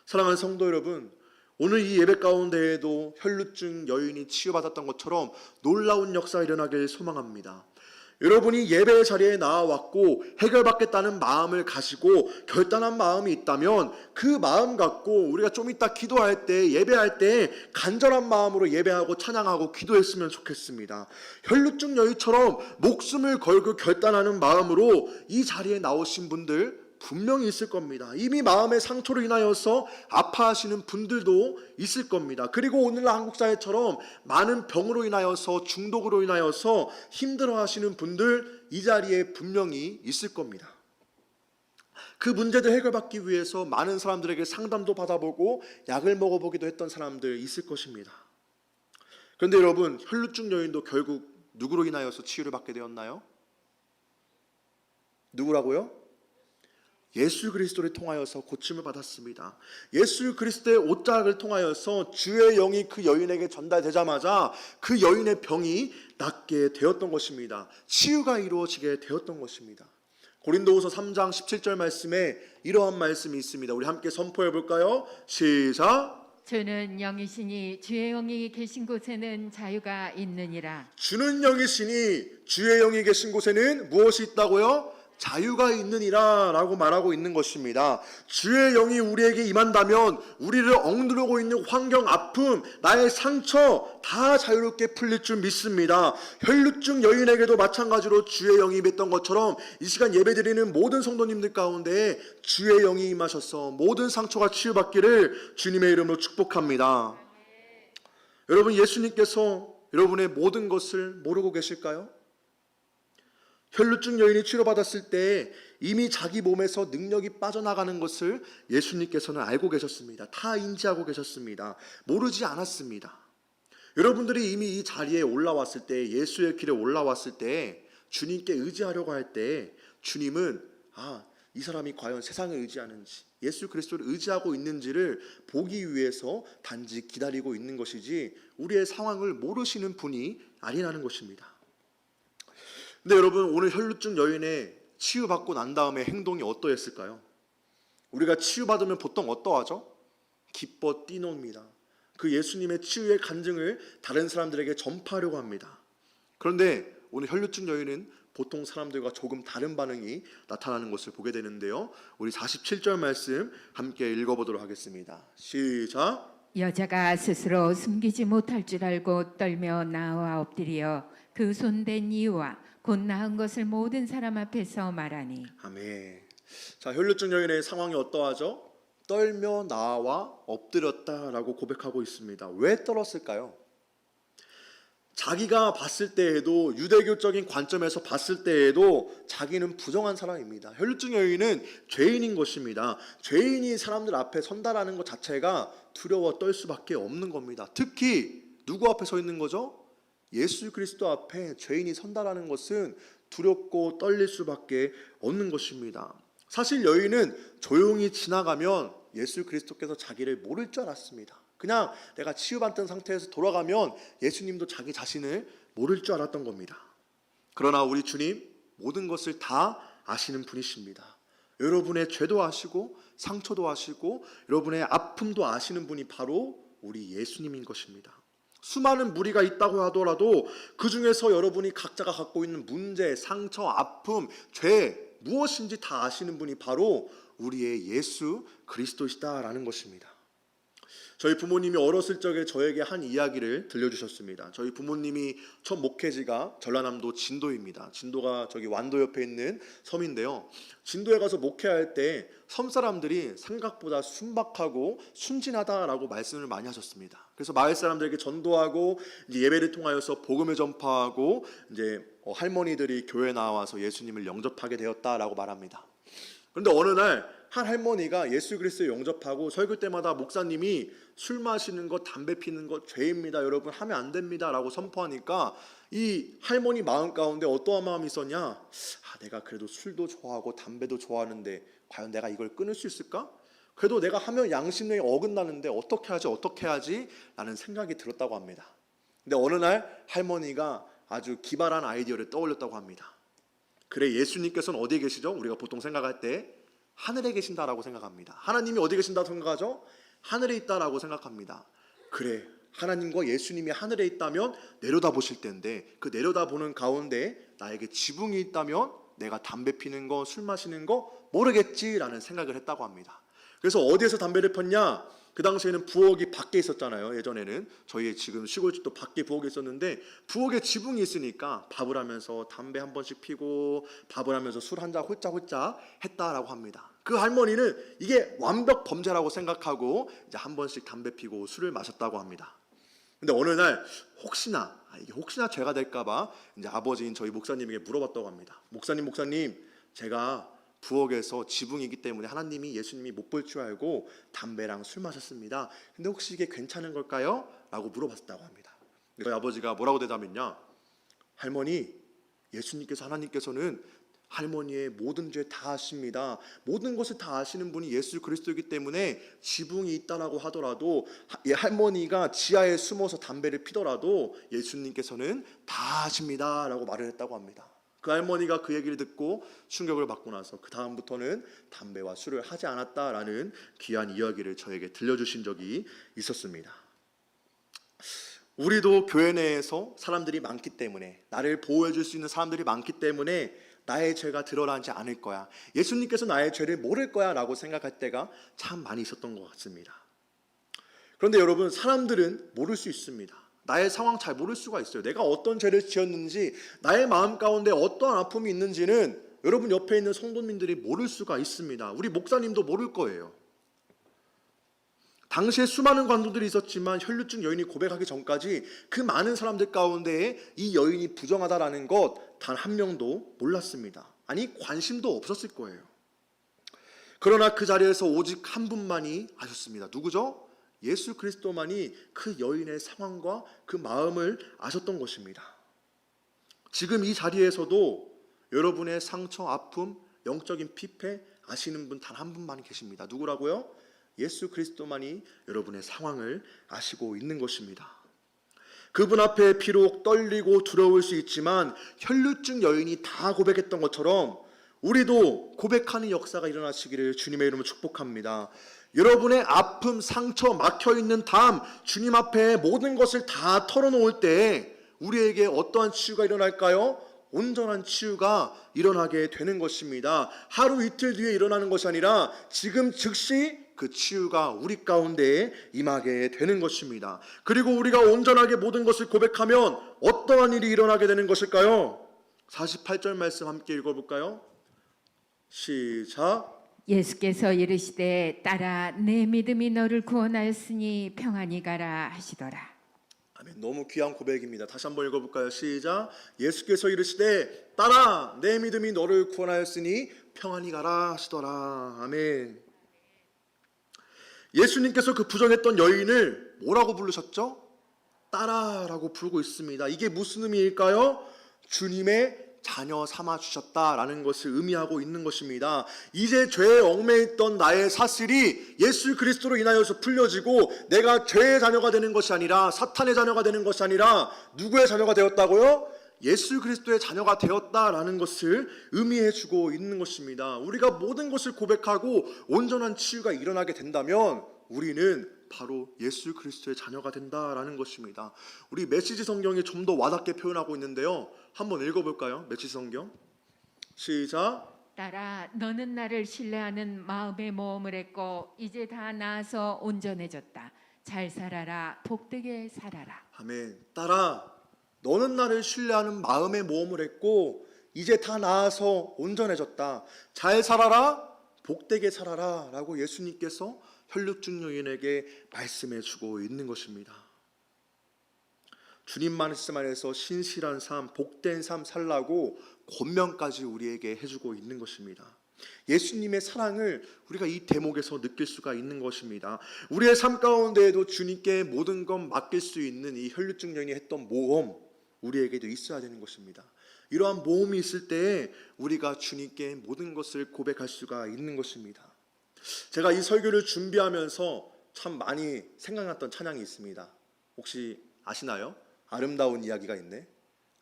S1: 사랑하는 성도 여러분, 오늘 이 예배 가운데에도 혈루증 여인이 치유받았던 것처럼 놀라운 역사가 일어나길 소망합니다. 여러분이 예배의 자리에 나와왔고 해결받겠다는 마음을 가지고 결단한 마음이 있다면 그 마음 갖고 우리가 좀 이따 기도할 때, 예배할 때 간절한 마음으로 예배하고 찬양하고 기도했으면 좋겠습니다. 혈루증 여인처럼 목숨을 걸고 결단하는 마음으로 이 자리에 나오신 분들 분명히 있을 겁니다. 이미 마음의 상처로 인하여서 아파하시는 분들도 있을 겁니다. 그리고 오늘날 한국 사회처럼 많은 병으로 인하여서, 중독으로 인하여서 힘들어하시는 분들 이 자리에 분명히 있을 겁니다. 그 문제들 해결받기 위해서 많은 사람들에게 상담도 받아보고 약을 먹어보기도 했던 사람들 있을 것입니다. 그런데 여러분, 혈루증 여인도 결국 누구로 인하여서 치유를 받게 되었나요? 누구라고요? 예수 그리스도를 통하여서 고침을 받았습니다. 예수 그리스도의 옷자락을 통하여서 주의 영이 그 여인에게 전달되자마자 그 여인의 병이 낫게 되었던 것입니다. 치유가 이루어지게 되었던 것입니다. 고린도후서 3장 17절 말씀에 이러한 말씀이 있습니다. 우리 함께 선포해 볼까요? 시작.
S2: 주는 영이시니 주의 영이 계신 곳에는 자유가 있느니라.
S1: 주는 영이시니 주의 영이 계신 곳에는 무엇이 있다고요? 자유가 있느니라 라고 말하고 있는 것입니다. 주의 영이 우리에게 임한다면 우리를 억누르고 있는 환경, 아픔, 나의 상처 다 자유롭게 풀릴 줄 믿습니다. 혈루증 여인에게도 마찬가지로 주의 영이 임했던 것처럼 이 시간 예배드리는 모든 성도님들 가운데 주의 영이 임하셔서 모든 상처가 치유받기를 주님의 이름으로 축복합니다. 여러분, 예수님께서 여러분의 모든 것을 모르고 계실까요? 혈루증 여인이 치료받았을 때 이미 자기 몸에서 능력이 빠져나가는 것을 예수님께서는 알고 계셨습니다. 다 인지하고 계셨습니다. 모르지 않았습니다. 여러분들이 이미 이 자리에 올라왔을 때, 예수의 길에 올라왔을 때, 주님께 의지하려고 할 때 주님은 이 사람이 과연 세상을 의지하는지, 예수 그리스도를 의지하고 있는지를 보기 위해서 단지 기다리고 있는 것이지 우리의 상황을 모르시는 분이 아니라는 것입니다. 근데 여러분, 오늘 혈루증 여인의 치유받고 난 다음에 행동이 어떠했을까요? 우리가 치유받으면 보통 어떠하죠? 기뻐 뛰놉니다. 그 예수님의 치유의 간증을 다른 사람들에게 전파하려고 합니다. 그런데 오늘 혈루증 여인은 보통 사람들과 조금 다른 반응이 나타나는 것을 보게 되는데요. 우리 47절 말씀 함께 읽어보도록 하겠습니다. 시작.
S2: 여자가 스스로 숨기지 못할 줄 알고 떨며 나와 엎드려 그 손댄 이유와 곧 나은 것을 모든 사람 앞에서 말하니.
S1: 아멘. 자, 혈루증 여인의 상황이 어떠하죠? 떨며 나와 엎드렸다라고 고백하고 있습니다. 왜 떨었을까요? 자기가 봤을 때에도, 유대교적인 관점에서 봤을 때에도 자기는 부정한 사람입니다. 혈루증 여인은 죄인인 것입니다. 죄인이 사람들 앞에 선다라는 것 자체가 두려워 떨 수밖에 없는 겁니다. 특히 누구 앞에 서 있는 거죠? 예수 그리스도 앞에 죄인이 선다라는 것은 두렵고 떨릴 수밖에 없는 것입니다. 사실 여인은 조용히 지나가면 예수 그리스도께서 자기를 모를 줄 알았습니다. 그냥 내가 치유받던 상태에서 돌아가면 예수님도 자기 자신을 모를 줄 알았던 겁니다. 그러나 우리 주님 모든 것을 다 아시는 분이십니다. 여러분의 죄도 아시고 상처도 아시고 여러분의 아픔도 아시는 분이 바로 우리 예수님인 것입니다. 수많은 무리가 있다고 하더라도 그 중에서 여러분이 각자가 갖고 있는 문제, 상처, 아픔, 죄 무엇인지 다 아시는 분이 바로 우리의 예수 그리스도시다라는 것입니다. 저희 부모님이 어렸을 적에 저에게 한 이야기를 들려주셨습니다. 저희 부모님이 첫 목회지가 전라남도 진도입니다. 진도가 저기 완도 옆에 있는 섬인데요. 진도에 가서 목회할 때 섬 사람들이 생각보다 순박하고 순진하다라고 말씀을 많이 하셨습니다. 그래서 마을 사람들에게 전도하고 이제 예배를 통하여서 복음을 전파하고 이제 할머니들이 교회에 나와서 예수님을 영접하게 되었다라고 말합니다. 그런데 어느 날 한 할머니가 예수 그리스도에 영접하고 설교 때마다 목사님이 술 마시는 것, 담배 피는 것 죄입니다. 여러분 하면 안 됩니다. 라고 선포하니까 이 할머니 마음 가운데 어떠한 마음이 있었냐? 내가 그래도 술도 좋아하고 담배도 좋아하는데 과연 내가 이걸 끊을 수 있을까? 그래도 내가 하면 양심에 어긋나는데 어떻게 하지? 라는 생각이 들었다고 합니다. 근데 어느 날 할머니가 아주 기발한 아이디어를 떠올렸다고 합니다. 그래, 예수님께서는 어디에 계시죠? 우리가 보통 생각할 때 하늘에 계신다라고 생각합니다. 하나님이 어디 계신다고 생각하죠? 하늘에 있다라고 생각합니다. 그래, 하나님과 예수님이 하늘에 있다면 내려다보실 텐데 그 내려다보는 가운데 나에게 지붕이 있다면 내가 담배 피는 거, 술 마시는 거 모르겠지라는 생각을 했다고 합니다. 그래서 어디에서 담배를 폈냐? 그 당시에는 부엌이 밖에 있었잖아요. 예전에는 저희 지금 시골집도 밖에 부엌이 있었는데 부엌에 지붕이 있으니까 밥을 하면서 담배 한 번씩 피고 밥을 하면서 술 한 잔 홀짝홀짝 했다라고 합니다. 그 할머니는 이게 완벽 범죄라고 생각하고 이제 한 번씩 담배 피고 술을 마셨다고 합니다. 근데 어느 날 이게 혹시나 죄가 될까봐 이제 아버지인 저희 목사님에게 물어봤다고 합니다. 목사님, 제가 부엌에서 지붕이기 때문에 하나님이 예수님이 못 볼 줄 알고 담배랑 술 마셨습니다. 근데 혹시 이게 괜찮은 걸까요? 라고 물어봤다고 합니다. 저희 아버지가 뭐라고 대답했냐? 할머니, 예수님께서 하나님께서는 할머니의 모든 죄 다 아십니다. 모든 것을 다 아시는 분이 예수 그리스도이기 때문에 지붕이 있다라고 하더라도 할머니가 지하에 숨어서 담배를 피더라도 예수님께서는 다 아십니다. 라고 말을 했다고 합니다. 그 할머니가 그 얘기를 듣고 충격을 받고 나서 그 다음부터는 담배와 술을 하지 않았다라는 귀한 이야기를 저에게 들려주신 적이 있었습니다. 우리도 교회 내에서 사람들이 많기 때문에, 나를 보호해 줄 수 있는 사람들이 많기 때문에 나의 죄가 드러나지 않을 거야, 예수님께서 나의 죄를 모를 거야 라고 생각할 때가 참 많이 있었던 것 같습니다. 그런데 여러분, 사람들은 모를 수 있습니다. 나의 상황 잘 모를 수가 있어요. 내가 어떤 죄를 지었는지, 나의 마음 가운데 어떠한 아픔이 있는지는 여러분 옆에 있는 성도님들이 모를 수가 있습니다. 우리 목사님도 모를 거예요. 당시에 수많은 관도들이 있었지만 혈루증 여인이 고백하기 전까지 그 많은 사람들 가운데 이 여인이 부정하다라는 것 단 한 명도 몰랐습니다. 아니, 관심도 없었을 거예요. 그러나 그 자리에서 오직 한 분만이 아셨습니다. 누구죠? 예수 그리스도만이 그 여인의 상황과 그 마음을 아셨던 것입니다. 지금 이 자리에서도 여러분의 상처, 아픔, 영적인 피폐 아시는 분 단 한 분만 계십니다. 누구라고요? 예수 그리스도만이 여러분의 상황을 아시고 있는 것입니다. 그분 앞에 비록 떨리고 두려울 수 있지만 혈루증 여인이 다 고백했던 것처럼 우리도 고백하는 역사가 일어나시기를 주님의 이름으로 축복합니다. 여러분의 아픔, 상처, 막혀있는 담, 주님 앞에 모든 것을 다 털어놓을 때 우리에게 어떠한 치유가 일어날까요? 온전한 치유가 일어나게 되는 것입니다. 하루 이틀 뒤에 일어나는 것이 아니라 지금 즉시 그 치유가 우리 가운데에 임하게 되는 것입니다. 그리고 우리가 온전하게 모든 것을 고백하면 어떠한 일이 일어나게 되는 것일까요? 48절 말씀 함께 읽어볼까요? 시작.
S2: 예수께서 이르시되 딸아 내 믿음이 너를 구원하였으니 평안히 가라 하시더라.
S1: 아멘. 너무 귀한 고백입니다. 다시 한번 읽어볼까요? 시작. 예수께서 이르시되 딸아 내 믿음이 너를 구원하였으니 평안히 가라 하시더라. 아멘. 예수님께서 그 부정했던 여인을 뭐라고 부르셨죠? 딸아라고 부르고 있습니다. 이게 무슨 의미일까요? 주님의 자녀 삼아 주셨다라는 것을 의미하고 있는 것입니다. 이제 죄에 얽매있던 나의 사슬이 예수 그리스도로 인하여서 풀려지고 내가 죄의 자녀가 되는 것이 아니라 사탄의 자녀가 되는 것이 아니라 누구의 자녀가 되었다고요? 예수 그리스도의 자녀가 되었다라는 것을 의미해 주고 있는 것입니다. 우리가 모든 것을 고백하고 온전한 치유가 일어나게 된다면 우리는 바로 예수 그리스도의 자녀가 된다라는 것입니다. 우리 메시지 성경이 좀 더 와닿게 표현하고 있는데요. 한번 읽어볼까요? 메시지 성경 시작.
S2: 딸아 너는 나를 신뢰하는 마음의 모험을 했고 이제 다 나아서 온전해졌다. 잘 살아라 복되게 살아라.
S1: 아멘. 딸아 너는 나를 신뢰하는 마음의 모험을 했고 이제 다 나아서 온전해졌다. 잘 살아라 복되게 살아라 라고 예수님께서 혈육증 여인에게 말씀해 주고 있는 것입니다. 주님 말씀 안에서 신실한 삶, 복된 삶 살라고 권면까지 우리에게 해주고 있는 것입니다. 예수님의 사랑을 우리가 이 대목에서 느낄 수가 있는 것입니다. 우리의 삶 가운데에도 주님께 모든 것 맡길 수 있는 이 혈육증 여인이 했던 모험 우리에게도 있어야 되는 것입니다. 이러한 모험이 있을 때 우리가 주님께 모든 것을 고백할 수가 있는 것입니다. 제가 이 설교를 준비하면서 참 많이 생각났던 찬양이 있습니다. 혹시 아시나요? 아름다운 이야기가 있네.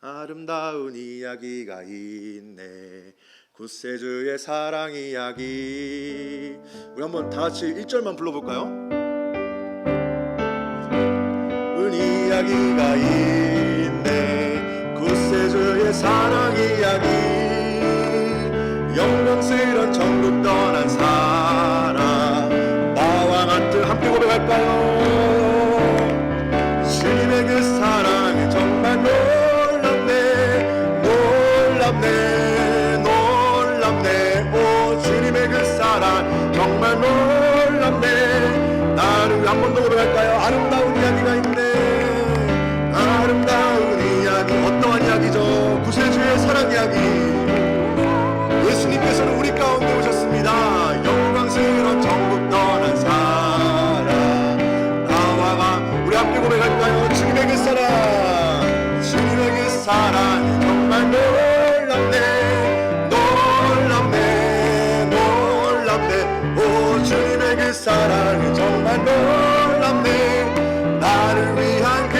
S1: 아름다운 이야기가 있네. 구세주의 사랑 이야기. 우리 한번 다 같이 1절만 불러볼까요? 은 이야기가 있네. 구세주의 사랑 이야기. 영광스런 천국 떠난 사랑. 나와 같은 함께 고백할까요? 주님의 그 사랑이 정말 놀랍네. 놀랍네. 놀랍네. 오 주님의 그 사랑 정말 놀랍네. 나를 한 번 더 고백할까요? 아름다운 이야기가 있네. 아름다운 이야기. 어떠한 이야기죠? 구세주의 사랑 이야기. 예수님께서는 우리 가운데 오셨습니다. 영광스러운 천국 떠난 사랑. 나와가 우리 함께 고백할까요? 주님의 그 사랑. 주님의 그 사랑 정말 놀랍네. 놀랍네. 놀랍네. 오 주님의 그 사랑이 정말 놀랍네. 나를 위한 그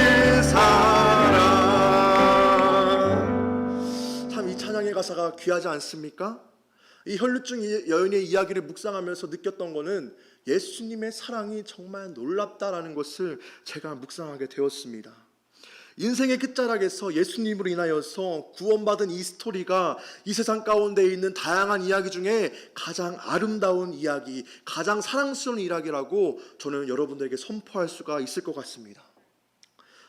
S1: 사랑. 참 이 찬양의 가사가 귀하지 않습니까? 이 혈루증 여인의 이야기를 묵상하면서 느꼈던 것은 예수님의 사랑이 정말 놀랍다라는 것을 제가 묵상하게 되었습니다. 인생의 끝자락에서 예수님으로 인하여서 구원받은 이 스토리가 이 세상 가운데 있는 다양한 이야기 중에 가장 아름다운 이야기, 가장 사랑스러운 이야기라고 저는 여러분들에게 선포할 수가 있을 것 같습니다.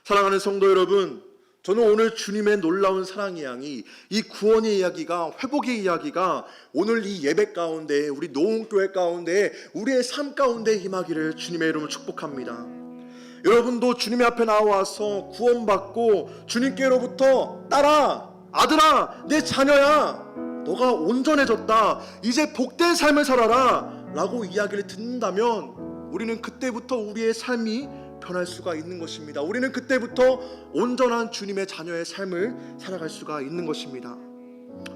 S1: 사랑하는 성도 여러분, 저는 오늘 주님의 놀라운 사랑 이야기, 이 구원의 이야기가, 회복의 이야기가 오늘 이 예배 가운데, 우리 노홍교회 가운데, 우리의 삶 가운데 임하기를 주님의 이름으로 축복합니다. 여러분도 주님의 앞에 나와서 구원받고 주님께로부터 딸아, 아들아, 내 자녀야, 너가 온전해졌다, 이제 복된 삶을 살아라 라고 이야기를 듣는다면 우리는 그때부터 우리의 삶이 변할 수가 있는 것입니다. 우리는 그때부터 온전한 주님의 자녀의 삶을 살아갈 수가 있는 것입니다.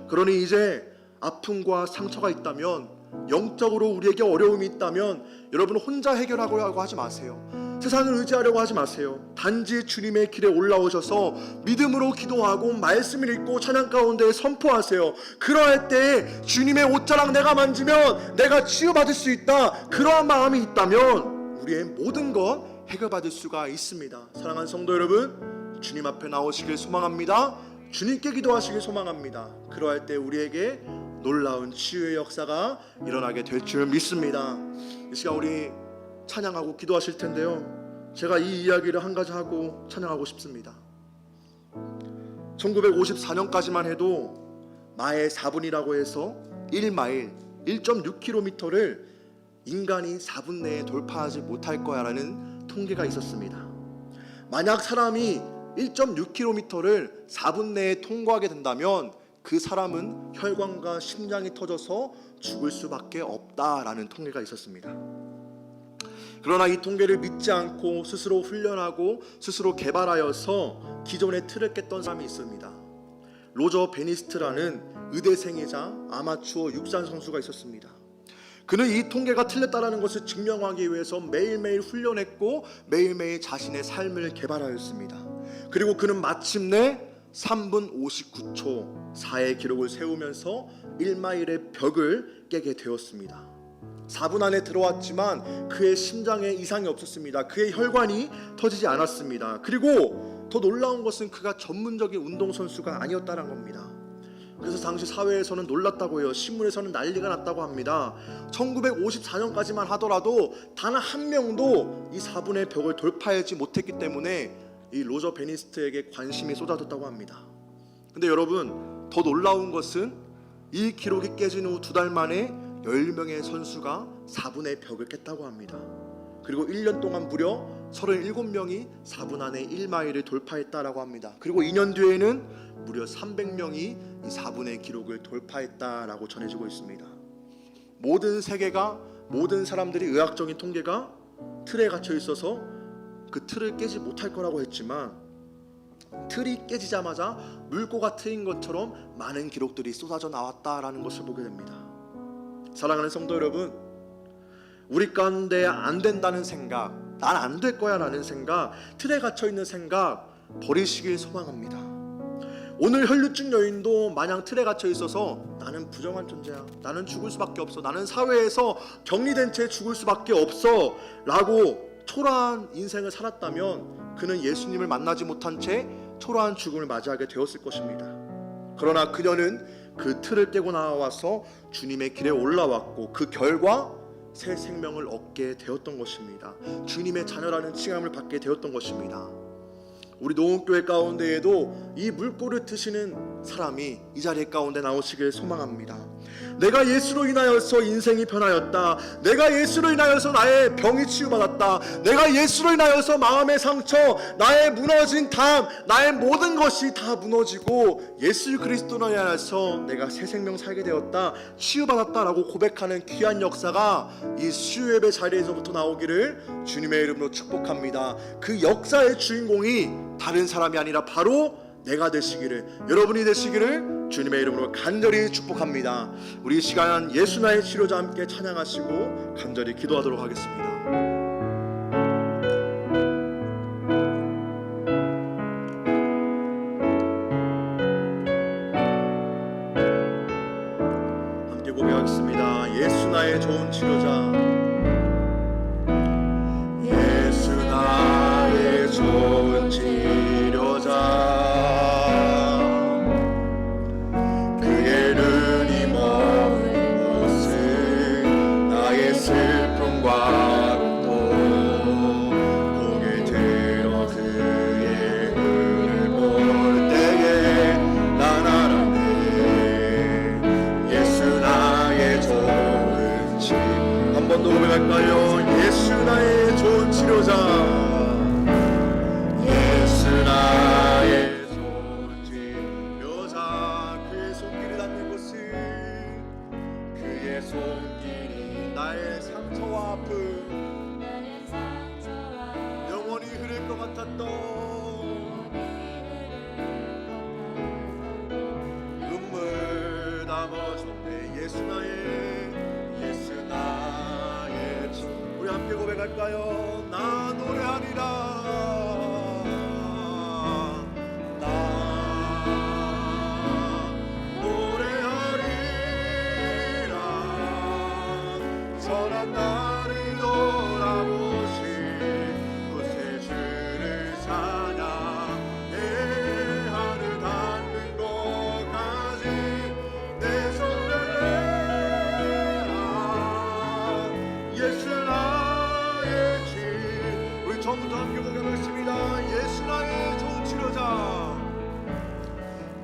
S1: 그러니 이제 아픔과 상처가 있다면, 영적으로 우리에게 어려움이 있다면 여러분 혼자 해결하고 하지 마세요. 세상을 의지하려고 하지 마세요. 단지 주님의 길에 올라오셔서 믿음으로 기도하고 말씀을 읽고 찬양 가운데 선포하세요. 그러할 때에 주님의 옷자락 내가 만지면 내가 치유받을 수 있다, 그러한 마음이 있다면 우리의 모든 것 해결받을 수가 있습니다. 사랑하는 성도 여러분, 주님 앞에 나오시길 소망합니다. 주님께 기도하시길 소망합니다. 그러할 때 우리에게 놀라운 치유의 역사가 일어나게 될 줄 믿습니다. 이 시간 우리 찬양하고 기도하실 텐데요, 제가 이 이야기를 한 가지 하고 찬양하고 싶습니다. 1954년까지만 해도 마의 4분이라고 해서 1마일 1.6km를 인간이 4분 내에 돌파하지 못할 거야 라는 통계가 있었습니다. 만약 사람이 1.6km를 4분 내에 통과하게 된다면 그 사람은 혈관과 심장이 터져서 죽을 수밖에 없다라는 통계가 있었습니다. 그러나 이 통계를 믿지 않고 스스로 훈련하고 스스로 개발하여서 기존의 틀을 깼던 사람이 있습니다. 로저 베니스트라는 의대생이자 아마추어 육상 선수가 있었습니다. 그는 이 통계가 틀렸다는 것을 증명하기 위해서 매일매일 훈련했고 매일매일 자신의 삶을 개발하였습니다. 그리고 그는 마침내 3분 59초 4의 기록을 세우면서 1마일의 벽을 깨게 되었습니다. 4분 안에 들어왔지만 그의 심장에 이상이 없었습니다. 그의 혈관이 터지지 않았습니다. 그리고 더 놀라운 것은 그가 전문적인 운동선수가 아니었다는 겁니다. 그래서 당시 사회에서는 놀랐다고 해요. 신문에서는 난리가 났다고 합니다. 1954년까지만 하더라도 단 한 명도 이 4분의 벽을 돌파하지 못했기 때문에 이 로저 베니스트에게 관심이 쏟아졌다고 합니다. 근데 여러분, 더 놀라운 것은 이 기록이 깨진 후 2달 만에 10명의 선수가 4분의 벽을 깼다고 합니다. 그리고 1년 동안 무려 37명이 4분 안에 1마일을 돌파했다라고 합니다. 그리고 2년 뒤에는 무려 300명이 이 4분의 기록을 돌파했다라고 전해지고 있습니다. 모든 세계가, 모든 사람들이 의학적인 통계가 틀에 갇혀 있어서 그 틀을 깨지 못할 거라고 했지만 틀이 깨지자마자 물고가 트인 것처럼 많은 기록들이 쏟아져 나왔다라는 것을 보게 됩니다. 사랑하는 성도 여러분, 우리 가운데 안 된다는 생각, 난 안 될 거야 라는 생각, 틀에 갇혀 있는 생각 버리시길 소망합니다. 오늘 혈류증 여인도 마냥 틀에 갇혀 있어서 나는 부정한 존재야, 나는 죽을 수밖에 없어, 나는 사회에서 격리된 채 죽을 수밖에 없어 라고 초라한 인생을 살았다면 그는 예수님을 만나지 못한 채 초라한 죽음을 맞이하게 되었을 것입니다. 그러나 그녀는 그 틀을 깨고 나와서 주님의 길에 올라왔고 그 결과 새 생명을 얻게 되었던 것입니다. 주님의 자녀라는 칭함을 받게 되었던 것입니다. 우리 노원교회 가운데에도 이 물꼬를 트시는 사람이 이 자리 가운데 나오시길 소망합니다. 내가 예수로 인하여서 인생이 변하였다. 내가 예수로 인하여서 나의 병이 치유받았다. 내가 예수로 인하여서 마음의 상처, 나의 무너진 담, 나의 모든 것이 다 무너지고 예수 그리스도로 인하여서 내가 새 생명 살게 되었다, 치유받았다라고 고백하는 귀한 역사가 이 수요예배 자리에서부터 나오기를 주님의 이름으로 축복합니다. 그 역사의 주인공이 다른 사람이 아니라 바로 내가 되시기를, 여러분이 되시기를 주님의 이름으로 간절히 축복합니다. 우리 이 시간 예수 나의 치료자 함께 찬양하시고 간절히 기도하도록 하겠습니다. 함께 고백하겠습니다. 예수 나의 좋은 치료자, 예수 나의 좋은 치료자, 그의 눈이 먼 곳은 나의 슬픔과 고통, 고개 들어 그의 눈을 볼 때에 난 알았네. 예수 나의 좋은 치료자. 한 번 더 고백할까요? 예수 나의 좋은 치료자, 예수 나의 좋은 치료자. 그의 손길이 닿는 곳은, 그의 손길이 나의 상처와 아픔, 영원히 흐를 것 같았던 눈물 담아줬네. 예수 나의, 예수 나의. 우리 함께 고백 고백할까요? 나 노래하리라. 나 노래하리라. 선한 나를 돌아보신 구세 주를 찬양해. 하늘 닿는 곳까지 내 손을 내라. 예수 나의 주. 우리 처음부터 함께 고백하겠습니다. 예수 나의 좋은 치료자.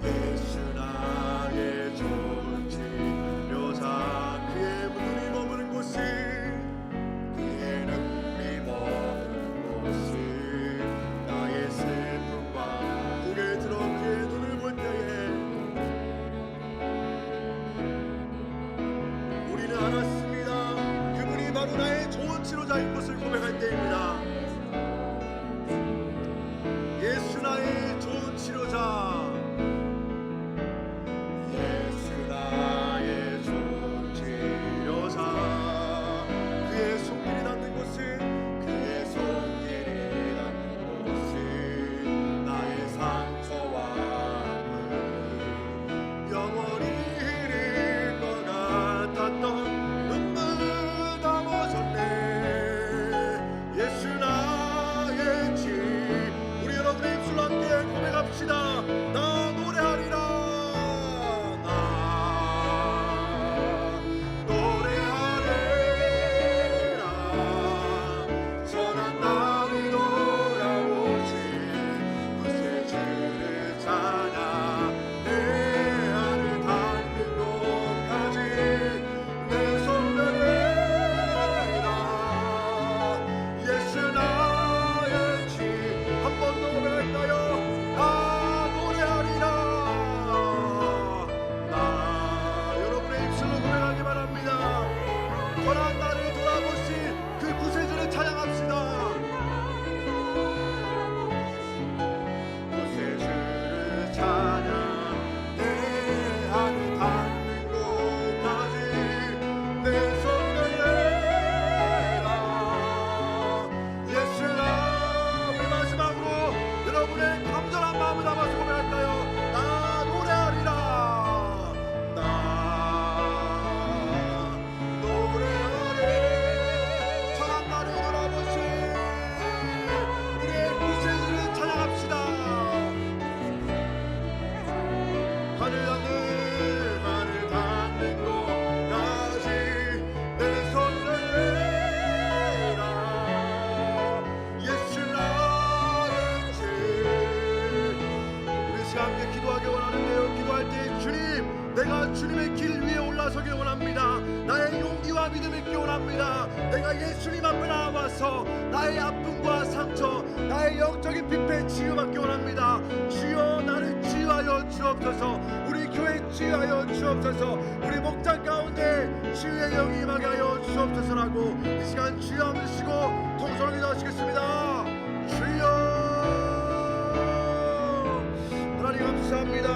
S1: 예수 나의 좋은 치료자. 그의 눈이 머무는 곳이, 그의 눈이 머무는 곳이 나의 슬픔과 고개 들어 그의 눈을 볼 때에 우리는 알았습니다. 그분이 바로 나의 좋은 치료자인 것을 고백할 때입니다. 예수 나의 좋은 치료자. 예수 나의 좋은 치료자. 그의 손길이 닿는 곳은, 그의 손길이 닿는 곳은 나의 상처와 아픔 영원히 흐릴 것 같았던 눈물 담아줬네. 예수 나의 주. 우리 여러분의 입술로 함께 고백합시다. 나 노래하리라. 나 노래하리라. 선한 나를 돌아보신 구세 주를 찬양해. 하늘 닿는 곳까지 내 손을 내라. 예수 나의 주. 한 번 더 고백할까요? 나 노래하리라. 나. 여러분의 입술로 고백하기 바랍니다. 선한 나를 돌아보신 그 구세주를 찬양합시다. 구세주를 찬양해. 하늘 닿는 곳까지 내 손을 내라. 예수 나. 우리 마지막으로 여러분의 감전한 마음을 담아서 고백할까요? 나 노래하리라. 나 노래하리. 선한 나를 돌아보신 우리의 구세주를 찬양합시다. 하늘 닿는 곳까지 내 손을 내라. 예수 나의 주. 우리 시간 함께 기도하기 원하는데요. 기도할 때 주님, 내가 주님의 길 위에 올라서기 원합니다. 나의 용기와 믿음이 있기 원합니다. 내가 예수님 앞에 나와서 나의 아픔과 상처, 나의 영적인 빚에 치유받기 원합니다. 주여 나를 치유하여 주옵소서. 우리 교회 치유하여 주옵소서. 우리 목장 가운데 치유의 영이 임하게 하여 주옵소서라고 이 시간 주여 한번 쉬고 통성을 기도하시겠습니다. 주여. 하나님 감사합니다.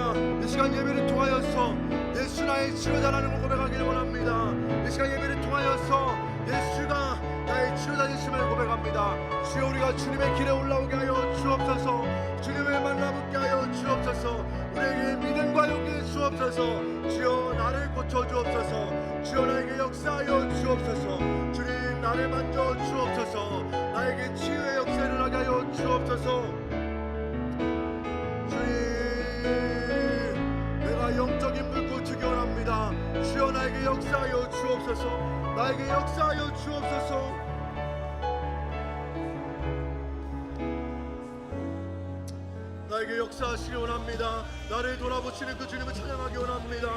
S1: 이 시간 예배를 통하여서 예수 나의 치료자라는 걸 고백하기를 원합니다. 이 시간 예배를 통하여서 예수가 나의 치료자 되심을 고백합니다. 주여 우리가 주님의 길에 올라오게 하여 주옵소서. 주님을 만나뵙게 하여 주옵소서. 우리에게 믿음과 용기를 주옵소서. 주여 나를 고쳐주옵소서. 주여 나에게 역사하여 주옵소서. 주님 나를 만져 주옵소서. 나에게 치유의 역사를 일어나게 하여 주옵소서. 내가 영적인 물고 주기 원합니다. 주여 나에게 역사하여 주옵소서. 나에게 역사하여 주옵소서. 나에게 역사하시기 원합니다. 나를 돌아보시는 그 주님을 찬양하기 원합니다.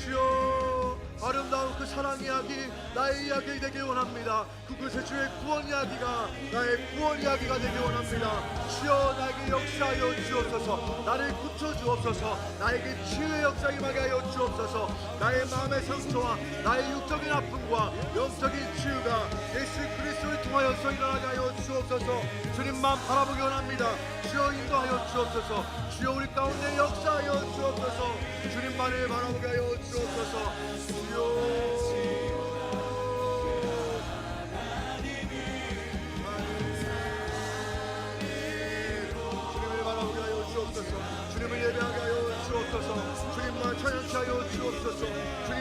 S1: 주여 아름다운 그 사랑 이야기 나의 이야기 되기 원합니다. 그곳의 주의 구원 이야기가 나의 구원 이야기가 되기 원합니다. 주여 나에게 역사하여 주옵소서. 나를 고쳐주옵소서. 나에게 치유의 역사 임하게 하여 주옵소서. 나의 마음의 상처와 나의 육적인 아픔과 영적인 치유가 예수 그리스도를 통하여서 일어나게 하여 주옵소서. 주님만 바라보기 원합니다. 주여 인도하여 주옵소서. 주여 우리 가운데 역사하여 주옵소서. 주님만을 바라보게 하여 주옵소서. 주여